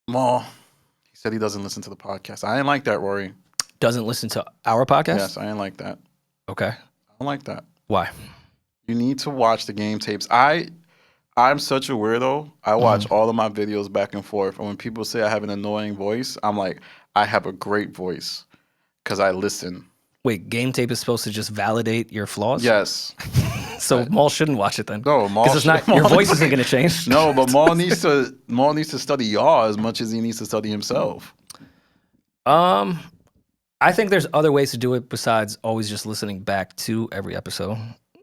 Maul, he said he doesn't listen to the podcast. I ain't like that, Rory. Doesn't listen to our podcast? Yes, I ain't like that. Okay. I don't like that. Why? You need to watch the game tapes. I'm such a weirdo. I watch all of my videos back and forth. And when people say I have an annoying voice, I'm like, I have a great voice because I listen. Wait, game tape is supposed to just validate your flaws? Yes. So Maul shouldn't watch it then. No, Maul. Because it's not your voice isn't going to change. No, but Maul needs to study y'all as much as he needs to study himself. I think there's other ways to do it besides always just listening back to every episode.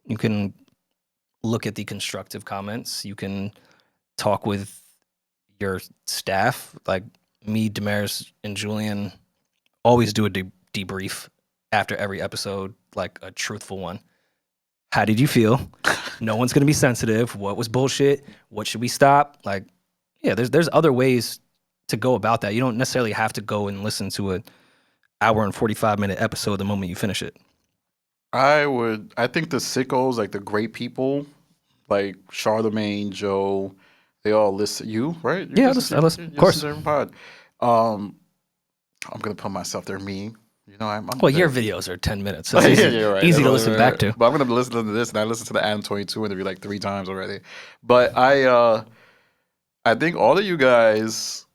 You can look at the constructive comments. You can talk with your staff, like me, Damaris, and Julian. Always do a debrief after every episode, like a truthful one. How did you feel? No one's gonna be sensitive. What was bullshit? What should we stop? Like, yeah, there's other ways to go about that. You don't necessarily have to go and listen to an hour and 45-minute episode the moment you finish it. I think the sickos, like the great people, like Charlemagne, Joe, they all listen. You, right? I listen. Of course. To every pod. I'm gonna put myself there. Me, you know, I'm well, your videos are 10 minutes, so it's easy, right. easy to listen back to. But I'm gonna listen to this, and I listened to the Adam 22 interview like 3 times already. But I think all of you guys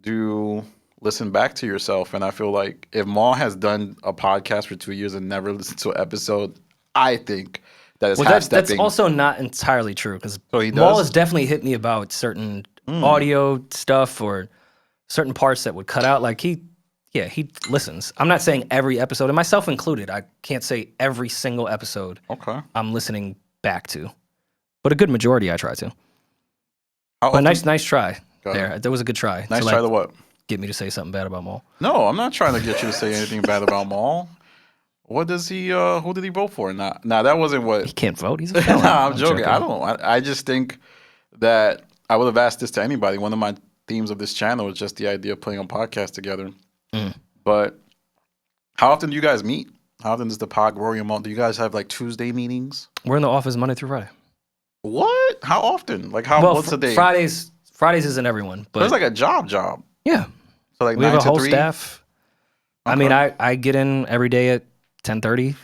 do listen back to yourself, and I feel like if Maul has done a podcast for 2 years and never listened to an episode, I think that is half-stepping. That's also not entirely true, because So he Maul does? has definitely hit me about certain audio stuff or certain parts that would cut out. Like he listens. I'm not saying every episode, and myself included. I can't say every single episode Okay. I'm listening back to, but a good majority I try to. How But often- nice try Go there. ahead. That was a good try. Nice to, try to what? get me to say something bad about Maul. No, I'm not trying to get you to say anything bad about Maul. What does he? Who did he vote for? Nah, that wasn't what. He can't vote. He's a felon. Nah, I'm joking. I don't. I just think that I would have asked this to anybody. One of my themes of this channel is just the idea of putting a podcast together. But how often do you guys meet? How often does the pod Rory Mal? Do you guys have like Tuesday meetings? We're in the office Monday through Friday. What? How often? Like how? Well, What's a day? Fridays isn't everyone, but So it's like a job. yeah, So like we 9 have a to whole 3? staff. I Okay. mean, I get in every day at 10:30.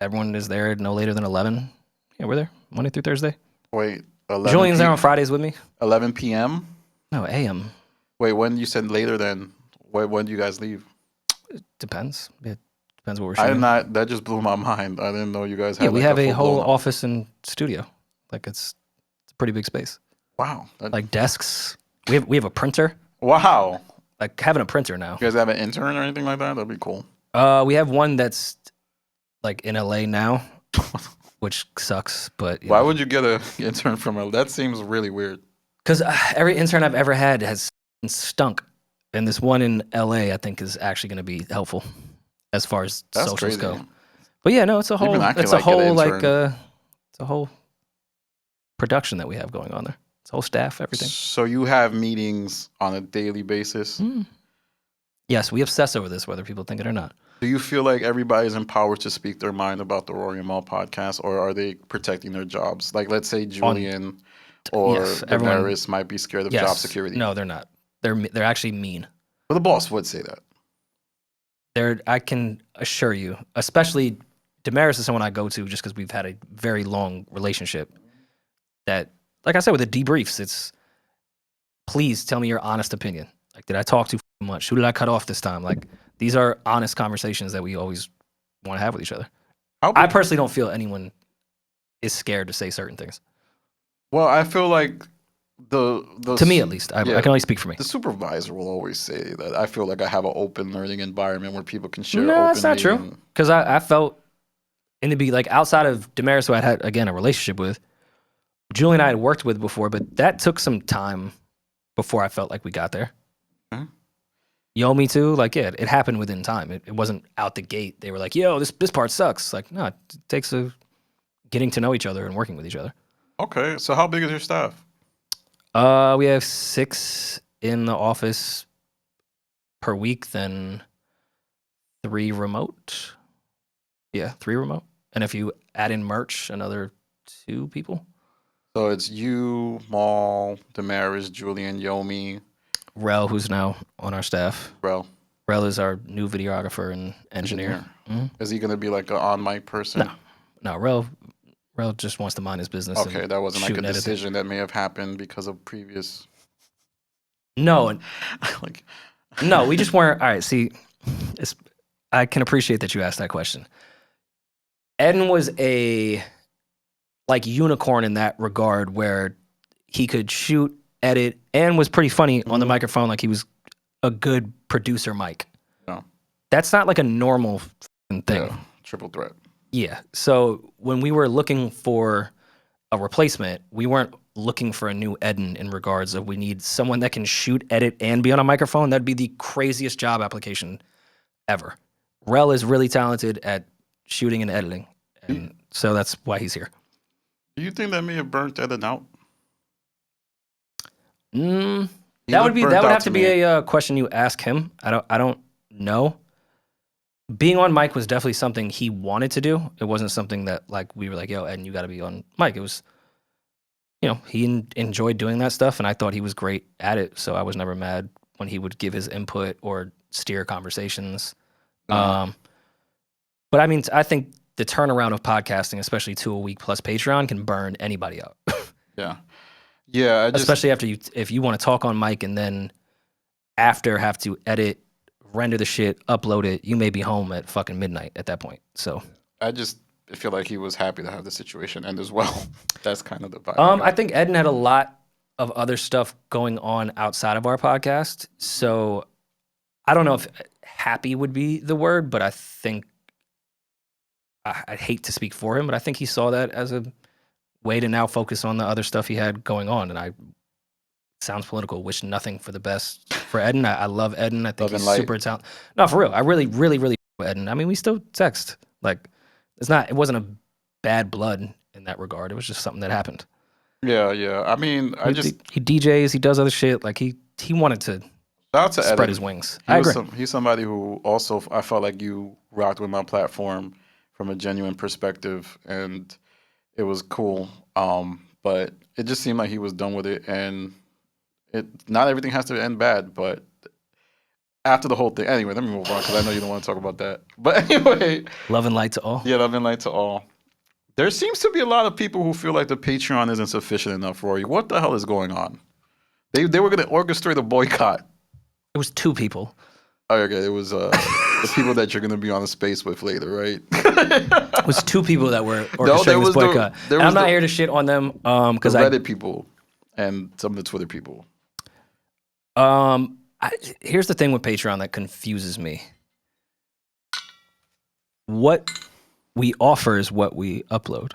Everyone is there no later than 11. Yeah, we're there Monday through Thursday. Wait, 11 Julian's there on Fridays with me. 11 p.m. No, AM. Wait, when you said later, then when do you guys leave? Depends. It depends what we're I shooting. did not. That just blew my mind. I didn't know you guys had. Yeah, we like, have a whole full-blown- office and studio. Like it's a pretty big space. Wow. Like desks. We have a printer. Wow. Like having a printer now. You guys have an intern or anything like that? That'd be cool. We have one that's like in LA now, which sucks. But Why would you get an intern from a? That seems really weird. Because every intern I've ever had has stunk, and this one in LA I think is actually going to be helpful as far as That's socials crazy. go. But yeah, no, it's a whole, Even I can, it's a like, get an whole like, intern. it's a whole production that we have going on there. It's a whole staff, everything. So you have meetings on a daily basis. Yes, we obsess over this, whether people think it or not. Do you feel like everybody's empowered to speak their mind about the Rory Mal podcast, or are they protecting their jobs? Like, let's say Julian or yes, everyone- Damaris might be scared of Yes. job security. No, they're not. They're actually mean. But the boss would say that. I can assure you, especially Damaris is someone I go to just because we've had a very long relationship. That, like I said, with the debriefs, it's please tell me your honest opinion. Like, did I talk too much? Who did I cut off this time? Like, these are honest conversations that we always want to have with each other. I personally don't feel anyone is scared to say certain things. Well, I feel like the To me, at least, I yeah. can only speak for me. The supervisor will always say that. I feel like I have an open learning environment where people can share. No, that's not openly true. Because I felt in the be like outside of Damaris, who I had again a relationship with, Julian I had worked with before, but that took some time before I felt like we got there. Okay. Yo, me too. Like, yeah, it happened within time. It wasn't out the gate. They were like, "Yo, this part sucks." Like, no, it takes a getting to know each other and working with each other. Okay, so how big is your staff? We have 6 in the office per week, then 3 remote. Yeah, 3 remote. And if you add in merch, another 2 people. So it's you, Maul, Damaris, Julian, Yomi. Rel, who's now on our staff. Bro, Rel is our new videographer and engineer. Is he gonna be like an on mic person? No, Rel just wants to mind his business. Okay, and that wasn't like shoot a and edit. decision that may have happened because of previous. No, Like, no, we just weren't. All right, see, I can appreciate that you asked that question. Eddin was a like unicorn in that regard, where he could shoot, edit, and was pretty funny on the microphone. Like he was a good producer mic. no, That's not like a normal thing. yeah, triple threat. Yeah. So when we were looking for a replacement, we weren't looking for a new Eddin in regards of we need someone that can shoot, edit, and be on a microphone. That'd be the craziest job application ever. Rel is really talented at shooting and editing, and so that's why he's here. Do you think that may have burnt Eddin out? That would have to be a question you ask him. I don't know. Being on mic was definitely something he wanted to do. It wasn't something that like we were like, yo, Eddin, you got to be on mic. It was, he enjoyed doing that stuff, and I thought he was great at it. So I was never mad when he would give his input or steer conversations. But I mean, I think the turnaround of podcasting, especially 2 a week plus Patreon, can burn anybody out. Yeah. Especially if you want to talk on mic and then after have to edit, render the shit, upload it, you may be home at fucking midnight at that point. So I feel like he was happy to have the situation end as well. That's kind of the vibe. I think Eddin had a lot of other stuff going on outside of our podcast. So I don't know if happy would be the word, but I think I'd hate to speak for him, but I think he saw that as a way to now focus on the other stuff he had going on. And sounds political, wish nothing for the best for Eddin. I love Eddin. I think he's super talented. No, for real. I really, really, really love Eddin. I mean, we still text. Like, it wasn't a bad blood in that regard. It was just something that happened. Yeah. I mean, he DJs, he does other shit. Like he wanted to spread Eddin. his wings. I agree. agree. He's somebody who also, I felt like you rocked with my platform from a genuine perspective, and it was cool. But it just seemed like he was done with it, and not everything has to end bad, but after the whole thing, anyway, let me move on because I know you don't want to talk about that. But anyway, love and light to all. Yeah, love and light to all. There seems to be a lot of people who feel like the Patreon isn't sufficient enough, Rory. What the hell is going on? They were going to orchestrate a boycott. It was 2 people. Oh, okay. It was the people that you're going to be on the space with later, right? It was 2 people that were orchestrating this boycott. I'm not here to shit on them because Reddit people and some of the Twitter people. Here's the thing with Patreon that confuses me. What we offer is what we upload.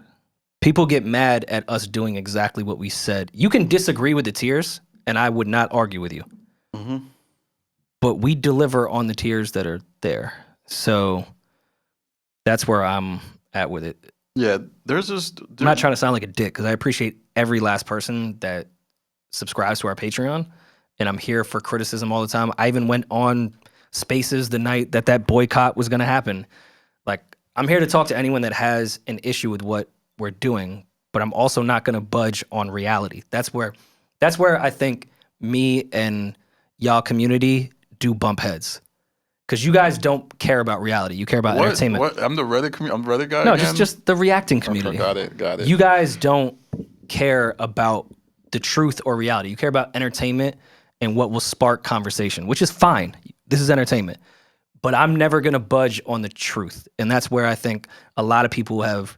People get mad at us doing exactly what we said. You can disagree with the tiers, and I would not argue with you. Mm-hmm. But we deliver on the tiers that are there. So that's where I'm at with it. Yeah, I'm not trying to sound like a dick because I appreciate every last person that subscribes to our Patreon, and I'm here for criticism all the time. I even went on Spaces the night that boycott was going to happen. Like, I'm here to talk to anyone that has an issue with what we're doing, but I'm also not going to budge on reality. That's where I think me and y'all community do bump heads. Because you guys don't care about reality. You care about entertainment. What? I'm the Reddit guy. No, again? just the reacting community. Okay, got it. You guys don't care about the truth or reality. You care about entertainment and what will spark conversation, which is fine. This is entertainment. But I'm never going to budge on the truth. And that's where I think a lot of people have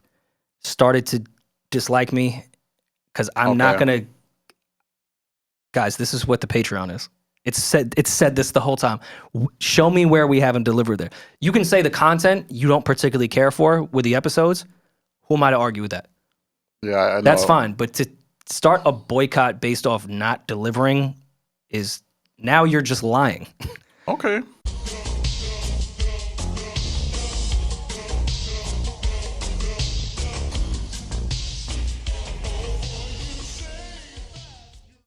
started to dislike me because I'm not going to... Guys, this is what the Patreon is. It's said this the whole time. Show me where we haven't delivered there. You can say the content you don't particularly care for with the episodes. Who am I to argue with that? Yeah, I know. That's fine. But to start a boycott based off not delivering is now you're just lying. Okay.